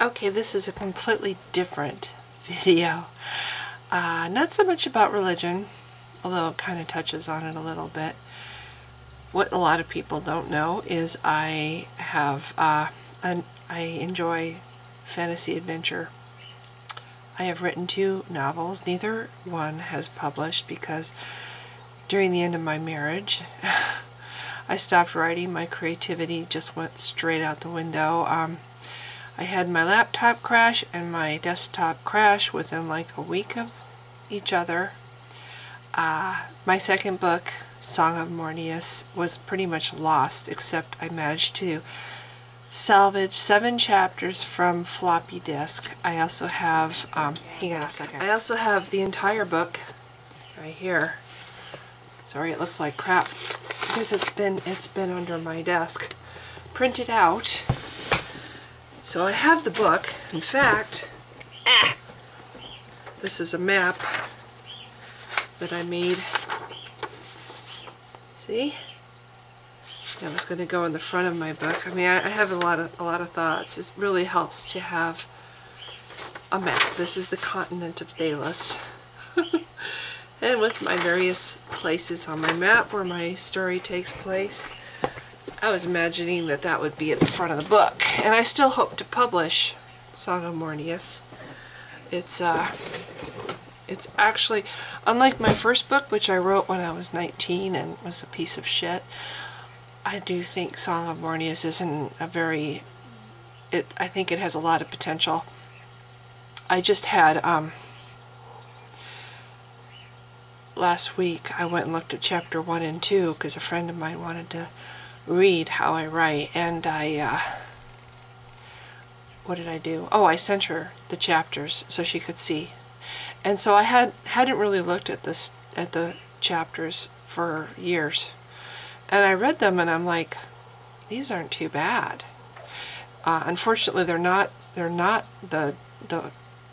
Okay, this is a completely different video. Not so much about religion, although it kind of touches on it a little bit. What a lot of people don't know is I enjoy fantasy adventure. I have written 2 novels. Neither one has published because during the end of my marriage, I stopped writing. My creativity just went straight out the window. I had my laptop crash and my desktop crash within like a week of each other. My second book, Song of Mornius, was pretty much lost, except I managed to salvage 7 chapters from floppy disk. I also have, hang on a second. I also have the entire book right here. Sorry, it looks like crap because it's been under my desk, printed out. So I have the book. In fact, this is a map that I made. See? That was going to go in the front of my book. I mean, I have a lot of thoughts. It really helps to have a map. This is the continent of Thalos. And with my various places on my map where my story takes place, I was imagining that that would be at the front of the book. And I still hope to publish Song of Mornius. It's actually, unlike my first book, which I wrote when I was 19 and was a piece of shit, I do think Song of Mornius isn't a very, I think it has a lot of potential. I just had, last week I went and looked at chapter 1 and 2 because a friend of mine wanted to read how I write, and what did I do? Oh, I sent her the chapters so she could see. And so I hadn't really looked at the chapters for years. And I read them and I'm like, these aren't too bad. Unfortunately, they're not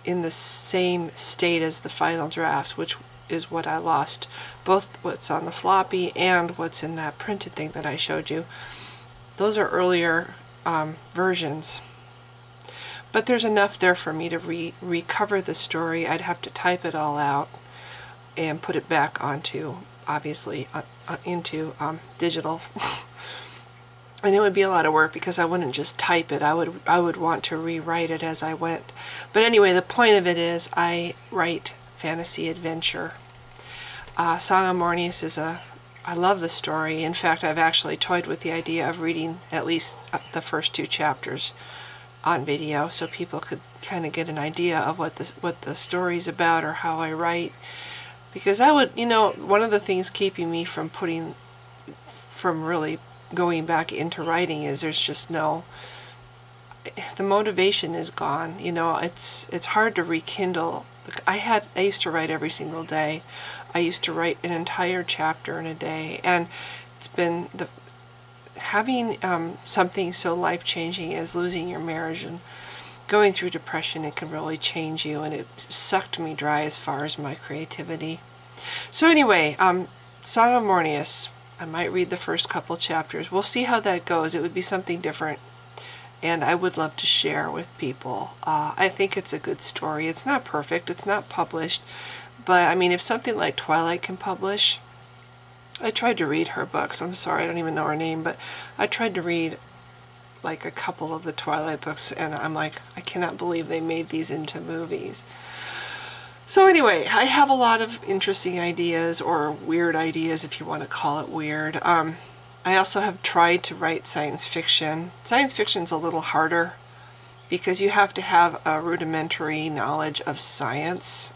in the same state as the final drafts, which is what I lost, both what's on the floppy and what's in that printed thing that I showed you. Those are earlier versions, but there's enough there for me to recover the story. I'd have to type it all out and put it back onto, obviously, into digital. And it would be a lot of work because I wouldn't just type it. I would want to rewrite it as I went. But anyway, the point of it is I write fantasy adventure. Song of Mornius is I love the story. In fact, I've actually toyed with the idea of reading at least the first 2 chapters on video so people could kind of get an idea of what the story's about or how I write. Because I would, you know, one of the things keeping me from really going back into writing is there's just no, the motivation is gone. You know, it's hard to rekindle. I used to write every single day. I used to write an entire chapter in a day, and it's been having something so life-changing as losing your marriage and going through depression. It can really change you, and it sucked me dry as far as my creativity. So anyway, Song of Mornius, I might read the first couple chapters. We'll see how that goes. It would be something different, and I would love to share with people. I think it's a good story. It's not perfect. It's not published. But, I mean, if something like Twilight can publish, I tried to read her books. I'm sorry, I don't even know her name, but I tried to read like a couple of the Twilight books, and I'm like, I cannot believe they made these into movies. So anyway, I have a lot of interesting ideas, or weird ideas if you want to call it weird. I also have tried to write science fiction. Science fiction's a little harder because you have to have a rudimentary knowledge of science.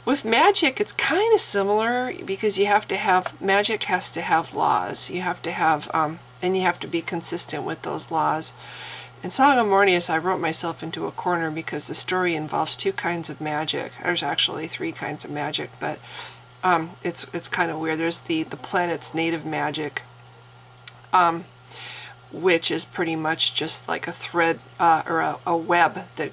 With magic, it's kind of similar because you have to have, magic has to have laws. You have to have, and you have to be consistent with those laws. In Song of Mornius, I wrote myself into a corner because the story involves 2 kinds of magic. There's actually 3 kinds of magic, but it's kind of weird. There's the planet's native magic, which is pretty much just like a thread or a web that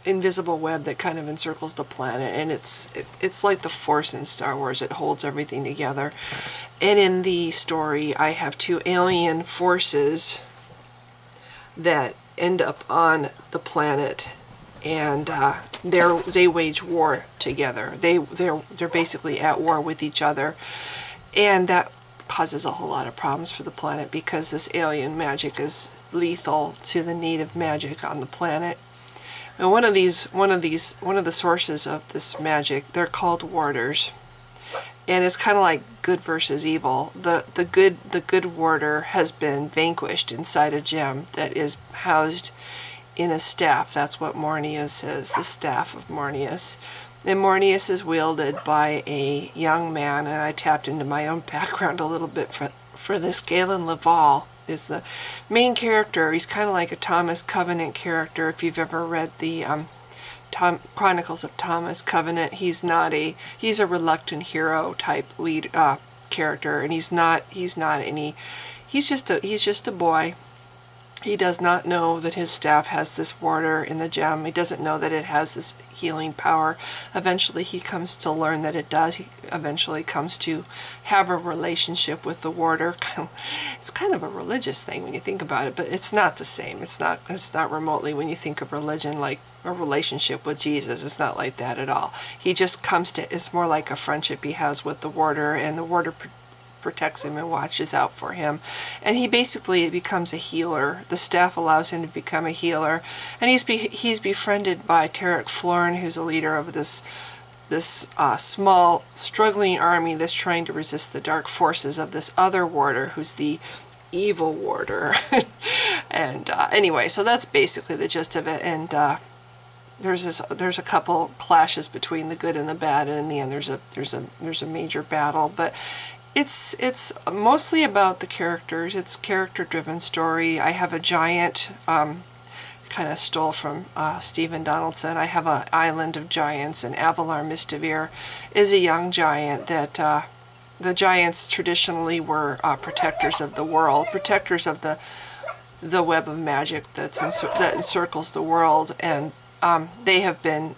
invisible web that kind of encircles the planet, and it's like the Force in Star Wars. It holds everything together. And in the story, I have 2 alien forces that end up on the planet, and they wage war together. They're basically at war with each other, and that causes a whole lot of problems for the planet because this alien magic is lethal to the native magic on the planet. And one of the sources of this magic, they're called warders, and it's kind of like good versus evil. The good warder has been vanquished inside a gem that is housed in a staff. That's what Mornius is, the staff of Mornius. And Mornius is wielded by a young man, and I tapped into my own background a little bit for this. Galen Laval is the main character. He's kind of like a Thomas Covenant character. If you've ever read the Chronicles of Thomas Covenant, he's a reluctant hero type lead character, and he's just a boy. He does not know that his staff has this warder in the gem. He doesn't know that it has this healing power. Eventually he comes to learn that it does. He eventually comes to have a relationship with the warder. It's kind of a religious thing when you think about it, but it's not the same. It's not remotely, when you think of religion, like a relationship with Jesus. It's not like that at all. He just comes to, it's more like a friendship he has with the warder, and the warder protects him and watches out for him, and he basically becomes a healer. The staff allows him to become a healer, and he's befriended by Tarek Florin, who's a leader of this small struggling army that's trying to resist the dark forces of this other warder, who's the evil warder. And anyway, so that's basically the gist of it. And there's a couple clashes between the good and the bad, and in the end there's a major battle, but it's mostly about the characters. It's character-driven story. I have a giant, kind of stole from Stephen Donaldson. I have an island of giants, and Avalar Mistivir is a young giant that the giants traditionally were protectors of the world, protectors of the web of magic that encircles the world, and they have been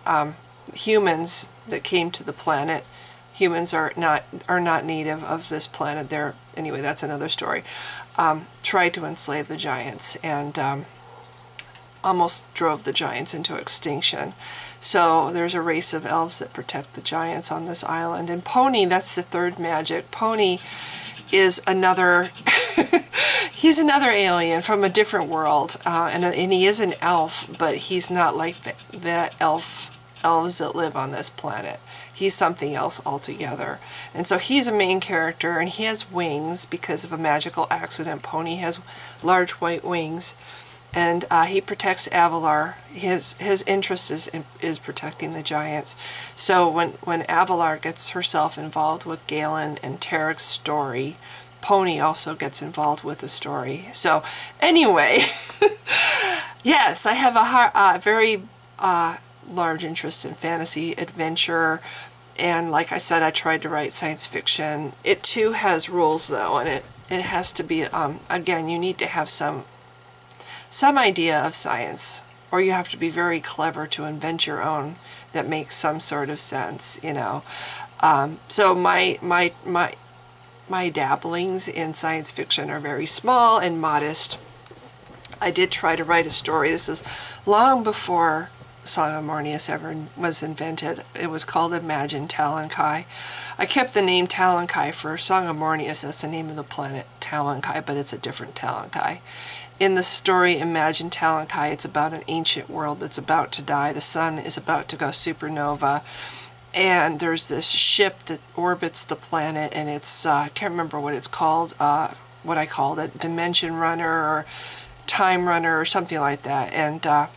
humans that came to the planet. Humans are not native of this planet. Anyway, that's another story. Tried to enslave the giants, and almost drove the giants into extinction. So there's a race of elves that protect the giants on this island. And Pony, that's the third magic. Pony is another he's another alien from a different world, and he is an elf, but he's not like the elves that live on this planet. He's something else altogether. And so he's a main character, and he has wings because of a magical accident. Pony has large white wings, and he protects Avalar. His interest is protecting the giants. So when Avalar gets herself involved with Galen and Tarek's story, Pony also gets involved with the story. So anyway, yes, I have a very large interest in fantasy, adventure, and like I said, I tried to write science fiction. It too has rules though, and it has to be, again, you need to have some idea of science, or you have to be very clever to invent your own that makes some sort of sense, you know. So my dabblings in science fiction are very small and modest. I did try to write a story. This is long before Song of Mornius ever was invented. It was called Imagine Talonkai. I kept the name Talonkai for Song of Mornius. That's the name of the planet Talonkai, but it's a different Talonkai. In the story Imagine Talonkai, it's about an ancient world that's about to die. The sun is about to go supernova, and there's this ship that orbits the planet, and it's I can't remember what it's called, what I called it, Dimension Runner or Time Runner or something like that. And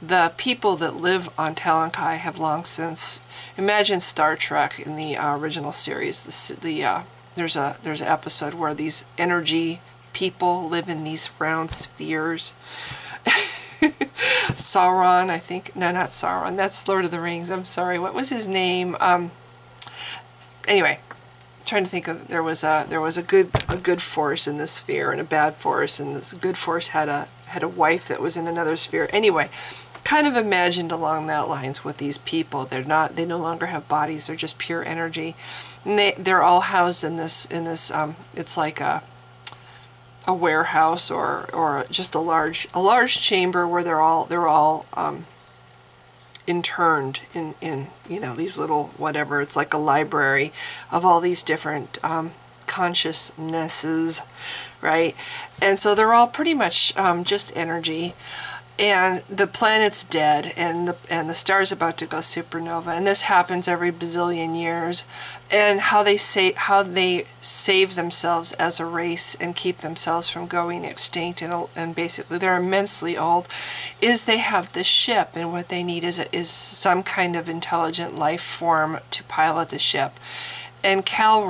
the people that live on Talonkai have long since, imagine Star Trek in the original series. There's an episode where these energy people live in these round spheres. Sauron, I think. No, not Sauron. That's Lord of the Rings. I'm sorry. What was his name? Anyway, I'm trying to think of. There was a good force in this sphere and a bad force, and this good force had a wife that was in another sphere. Anyway, kind of imagined along that lines with these people. They no longer have bodies. They're just pure energy, and they're all housed in this. It's like a a warehouse or just a large chamber where they're all interned in you know, these little whatever. It's like a library of all these different consciousnesses, right? And so they're all pretty much just energy, and the planet's dead, and the star's about to go supernova, and this happens every bazillion years. And how they save themselves as a race and keep themselves from going extinct, and basically they're immensely old, is they have this ship, and what they need is some kind of intelligent life form to pilot the ship. And Cal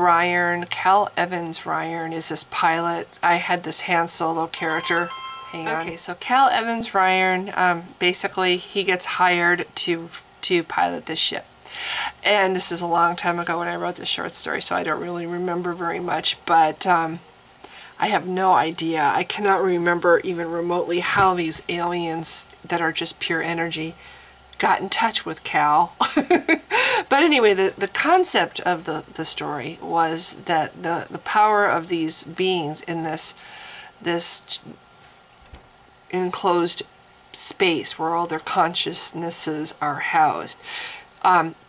Evans Ryan is this pilot. I had this Han Solo character. Hang on. Okay, so Cal Evans Ryan, basically he gets hired to pilot this ship. And this is a long time ago when I wrote this short story, so I don't really remember very much, but I have no idea. I cannot remember even remotely how these aliens that are just pure energy got in touch with Cal. But anyway, the concept of the story was that the power of these beings in this enclosed space where all their consciousnesses are housed,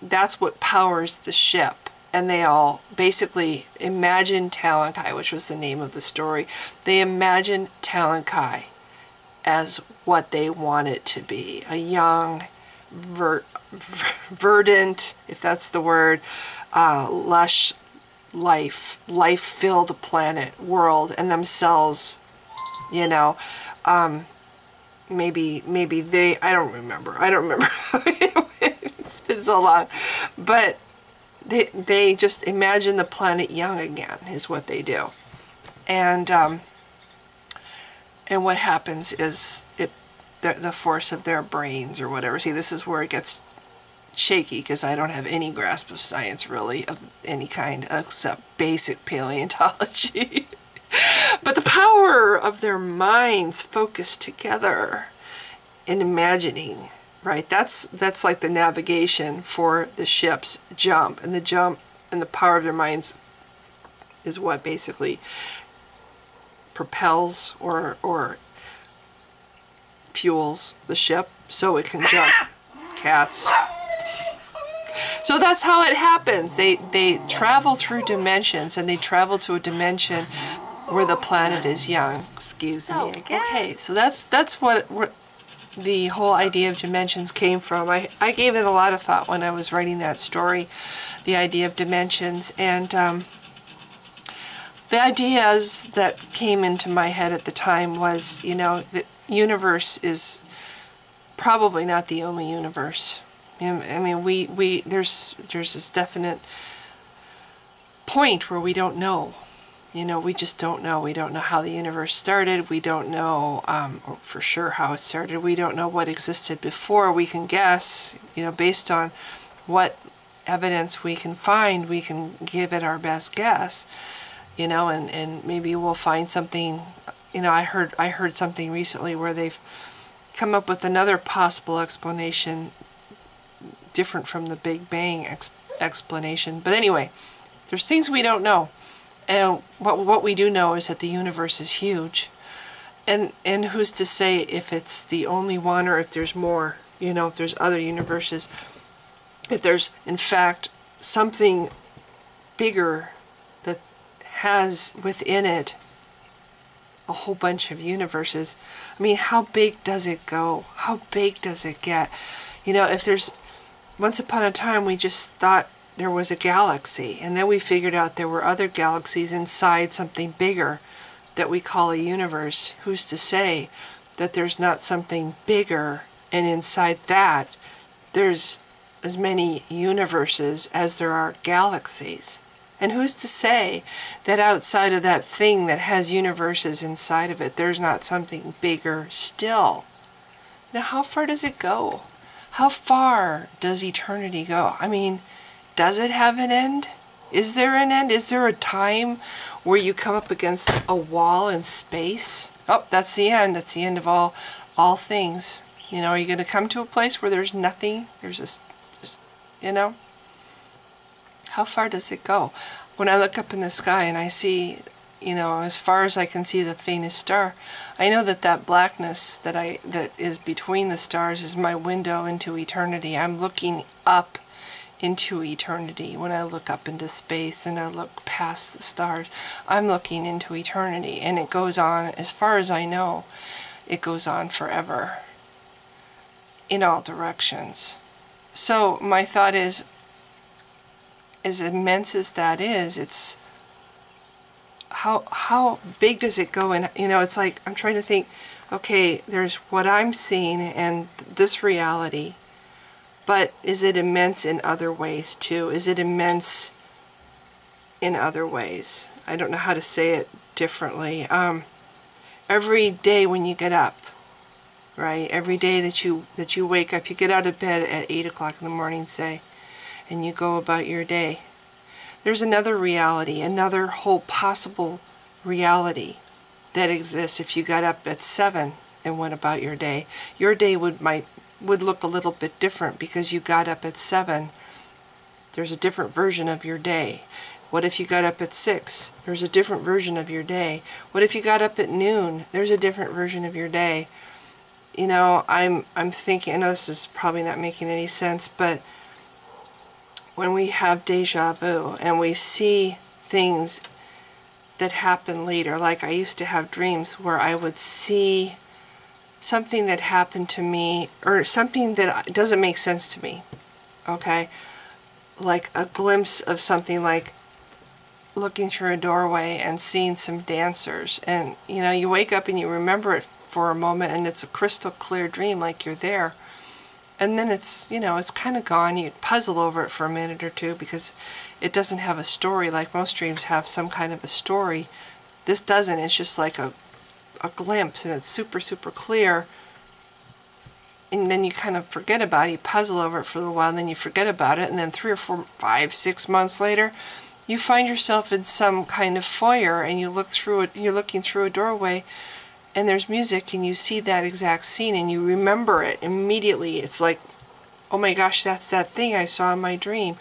that's what powers the ship. And they all basically imagine Talon Kai, which was the name of the story. They imagine Talon Kai as what they want it to be, a young, verdant, if that's the word, lush life-filled planet, world, and themselves, you know, maybe they, I don't remember. It's been so long, but they just imagine the planet young again is what they do. And what happens is the force of their brains or whatever. See, this is where it gets shaky, because I don't have any grasp of science really of any kind except basic paleontology. But the power of their minds focused together in imagining, right? That's like the navigation for the ship's jump, and the power of their minds is what basically propels or fuels the ship so it can jump. Cats. So that's how it happens. They travel through dimensions, and they travel to a dimension where the planet is young. Excuse me again. Okay, so that's what the whole idea of dimensions came from. I gave it a lot of thought when I was writing that story, the idea of dimensions, and the ideas that came into my head at the time was, you know, the universe is probably not the only universe. I mean, there's this definite point where we don't know. You know, we just don't know. We don't know how the universe started. We don't know for sure how it started. We don't know what existed before. We can guess, you know, based on what evidence we can find, we can give it our best guess, you know, and maybe we'll find something. You know, I heard something recently where they've come up with another possible explanation different from the Big Bang explanation. But anyway, there's things we don't know. And what we do know is that the universe is huge. And who's to say if it's the only one or if there's more, you know, if there's other universes, if there's in fact something bigger that has within it a whole bunch of universes. I mean, how big does it go? How big does it get? You know, if there's, once upon a time we just thought there was a galaxy, and then we figured out there were other galaxies inside something bigger that we call a universe. Who's to say that there's not something bigger, and inside that there's as many universes as there are galaxies? And who's to say that outside of that thing that has universes inside of it, there's not something bigger still? Now, how far does it go? How far does eternity go? I mean, does it have an end? Is there an end? Is there a time where you come up against a wall in space? Oh, that's the end. That's the end of all things. You know, are you going to come to a place where there's nothing? There's just, you know? How far does it go? When I look up in the sky and I see, you know, as far as I can see the faintest star, I know that that blackness that is between the stars is my window into eternity. I'm looking up into eternity. When I look up into space and I look past the stars, I'm looking into eternity, and it goes on, as far as I know, it goes on forever in all directions. So my thought is, as immense as that is, it's how big does it go? And you know, it's like I'm trying to think, okay, there's what I'm seeing and this reality, but is it immense in other ways too? Is it immense in other ways? I don't know how to say it differently. Every day when you get up, right? Every day that you wake up, you get out of bed at 8 o'clock in the morning, say, and you go about your day. There's another reality, another whole possible reality that exists. If you got up at 7 and went about your day would look a little bit different because you got up at 7. There's a different version of your day. What if you got up at 6? There's a different version of your day. What if you got up at noon? There's a different version of your day. You know, I'm thinking, I know this is probably not making any sense, but when we have deja vu and we see things that happen later, like I used to have dreams where I would see something that happened to me, or something that doesn't make sense to me, okay? Like a glimpse of something, like looking through a doorway and seeing some dancers, and you know, you wake up and you remember it for a moment and it's a crystal clear dream, like you're there, and then it's, you know, it's kind of gone. You puzzle over it for a minute or two because it doesn't have a story like most dreams have some kind of a story. This doesn't. It's just like a glimpse, and it's super clear, and then you kind of forget about it. You puzzle over it for a little while and then you forget about it, and then 3 or 4, 5, 6 months later you find yourself in some kind of foyer and you look through it, you're looking through a doorway and there's music and you see that exact scene and you remember it immediately. It's like, oh my gosh, that's that thing I saw in my dream.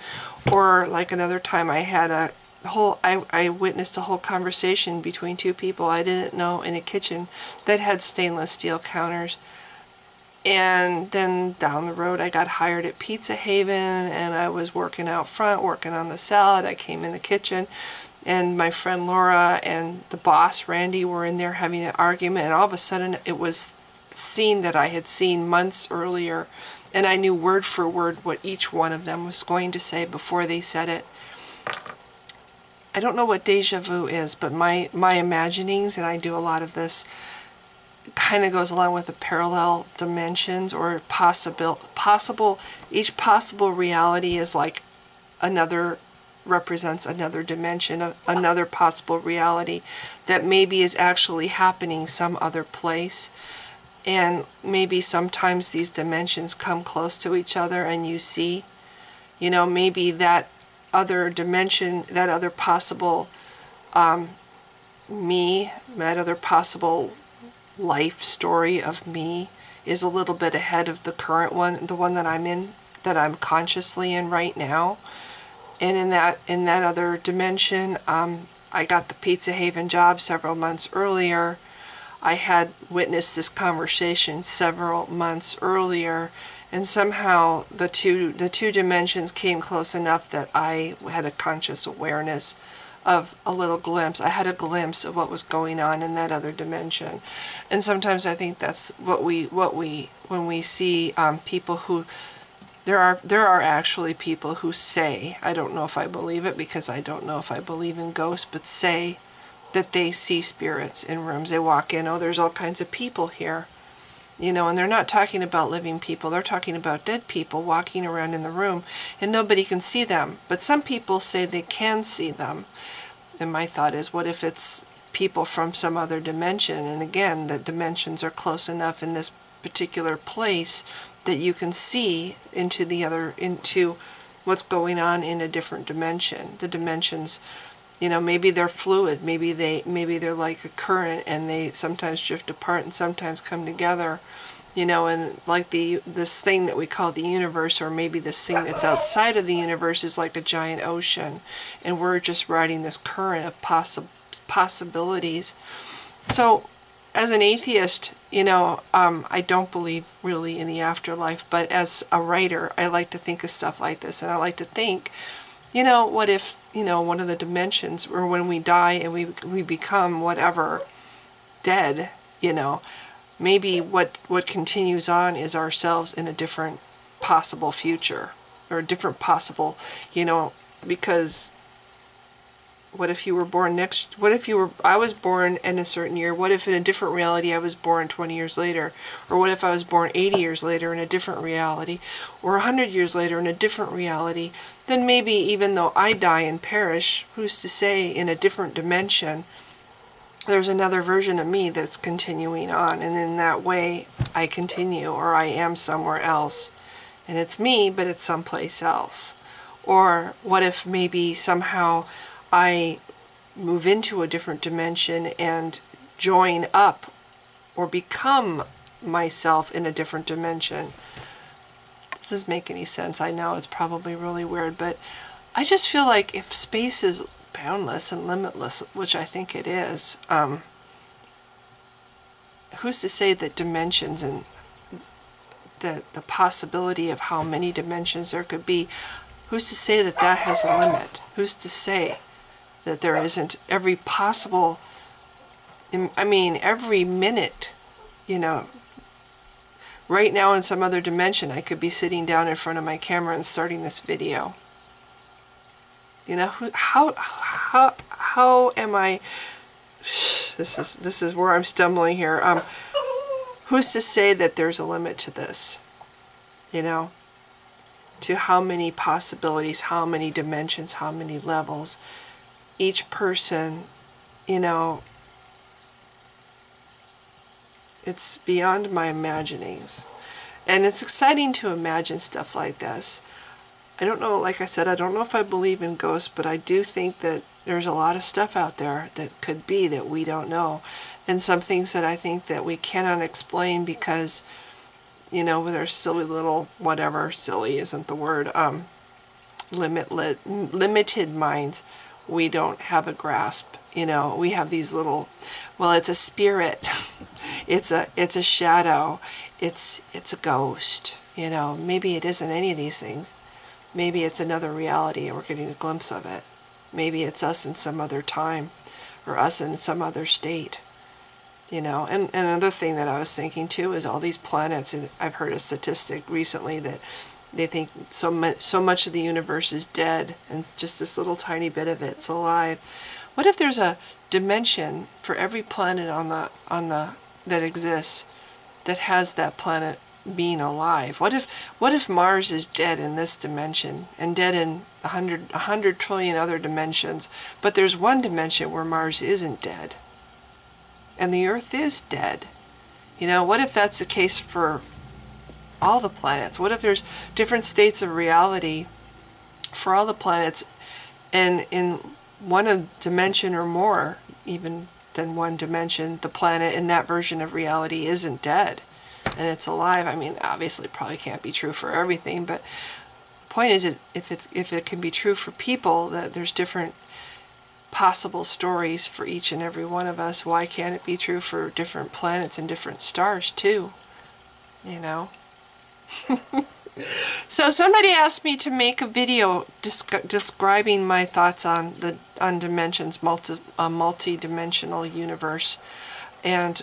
Or like another time I had I witnessed a whole conversation between 2 people I didn't know in a kitchen that had stainless steel counters. And then down the road I got hired at Pizza Haven and I was working out front, working on the salad. I came in the kitchen and my friend Laura and the boss Randy were in there having an argument, and all of a sudden it was the scene that I had seen months earlier, and I knew word for word what each one of them was going to say before they said it. I don't know what deja vu is, but my imaginings, and I do a lot of this, kind of goes along with the parallel dimensions, or each possible reality is like another, represents another dimension, another possible reality that maybe is actually happening some other place. And maybe sometimes these dimensions come close to each other and you see, you know, maybe that other dimension, that other possible me, that other possible life story of me is a little bit ahead of the current one, the one that I'm in, that I'm consciously in right now. And in that other dimension, I got the Pizza Haven job several months earlier. I had witnessed this conversation several months earlier, and somehow the two dimensions came close enough that I had a conscious awareness of a little glimpse. I had a glimpse of what was going on in that other dimension. And sometimes I think that's what we when we see people who, there are actually people who say, I don't know if I believe it because I don't know if I believe in ghosts, but say that they see spirits in rooms. They walk in, oh, there's all kinds of people here, you know, and they're not talking about living people, they're talking about dead people walking around in the room and nobody can see them. But some people say they can see them. And my thought is, what if it's people from some other dimension? And again, the dimensions are close enough in this particular place that you can see into what's going on in a different dimension. The dimensions, you know, maybe they're fluid, maybe they're like a current, and they sometimes drift apart and sometimes come together, you know, and like this thing that we call the universe, or maybe this thing that's outside of the universe, is like a giant ocean, and we're just riding this current of possibilities. So as an atheist, you know, I don't believe really in the afterlife, but as a writer, I like to think of stuff like this, and I like to think, you know, what if, you know, one of the dimensions, or when we die and we become whatever, dead, you know, maybe what continues on is ourselves in a different possible future, or a different possible, you know, because what if you were born what if I was born in a certain year, what if in a different reality I was born 20 years later, or what if I was born 80 years later in a different reality, or 100 years later in a different reality, then maybe even though I die and perish, who's to say in a different dimension, there's another version of me that's continuing on, and in that way I continue, or I am somewhere else, and it's me, but it's someplace else. Or what if maybe somehow I move into a different dimension and join up or become myself in a different dimension. Does this make any sense? I know it's probably really weird, but I just feel like if space is boundless and limitless, which I think it is, who's to say that dimensions and the possibility of how many dimensions there could be, who's to say that that has a limit? Who's to say that there isn't every possible, I mean, every minute, you know, right now in some other dimension, I could be sitting down in front of my camera and starting this video. You know, how am I, this is where I'm stumbling here. Who's to say that there's a limit to this, you know, to how many possibilities, how many dimensions, how many levels. Each person, you know, it's beyond my imaginings. And it's exciting to imagine stuff like this. I don't know, like I said, I don't know if I believe in ghosts, but I do think that there's a lot of stuff out there that could be that we don't know. And some things that I think that we cannot explain because, you know, with our silly little, whatever, silly isn't the word, limited minds, we don't have a grasp. You know, we have these little, well, it's a spirit, it's a shadow, it's a ghost, you know, maybe it isn't any of these things. Maybe it's another reality and we're getting a glimpse of it. Maybe it's us in some other time, or us in some other state, you know. And another thing that I was thinking too is all these planets, and I've heard a statistic recently that they think so much of the universe is dead and just this little tiny bit of it's alive. What if there's a dimension for every planet on the that exists that has that planet being alive? What if Mars is dead in this dimension and dead in 100 trillion other dimensions, but there's one dimension where Mars isn't dead and the Earth is dead? You know, what if that's the case for all the planets? What if there's different states of reality for all the planets, and in one dimension or more even than one dimension, the planet in that version of reality isn't dead and it's alive? I mean, obviously it probably can't be true for everything, but the point is, if it can be true for people, that there's different possible stories for each and every one of us, why can't it be true for different planets and different stars too? You know? So somebody asked me to make a video describing my thoughts on dimensions, multi-dimensional universe, and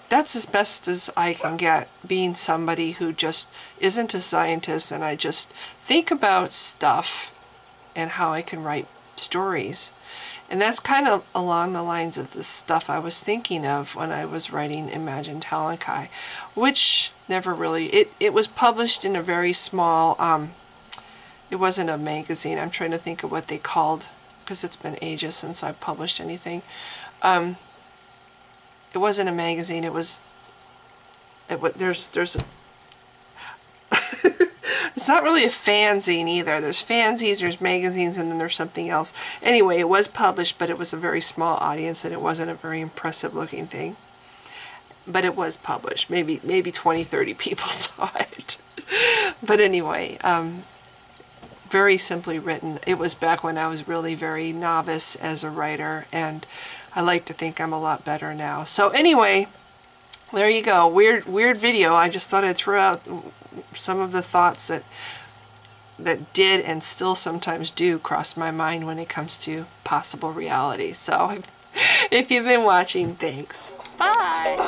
that's as best as I can get, being somebody who just isn't a scientist, and I just think about stuff and how I can write stories. And that's kind of along the lines of the stuff I was thinking of when I was writing Imagine Talankai, which never really, it was published in a very small, it wasn't a magazine. I'm trying to think of what they called, because it's been ages since I've published anything. It wasn't a magazine, there's a, it's not really a fanzine either. There's fanzines, there's magazines, and then there's something else. Anyway, it was published, but it was a very small audience, and it wasn't a very impressive looking thing. But it was published. Maybe 20, 30 people saw it. But anyway, very simply written. It was back when I was really very novice as a writer, and I like to think I'm a lot better now. So anyway, there you go. Weird video. I just thought I'd throw out some of the thoughts that did and still sometimes do cross my mind when it comes to possible reality. So if you've been watching, thanks. Bye!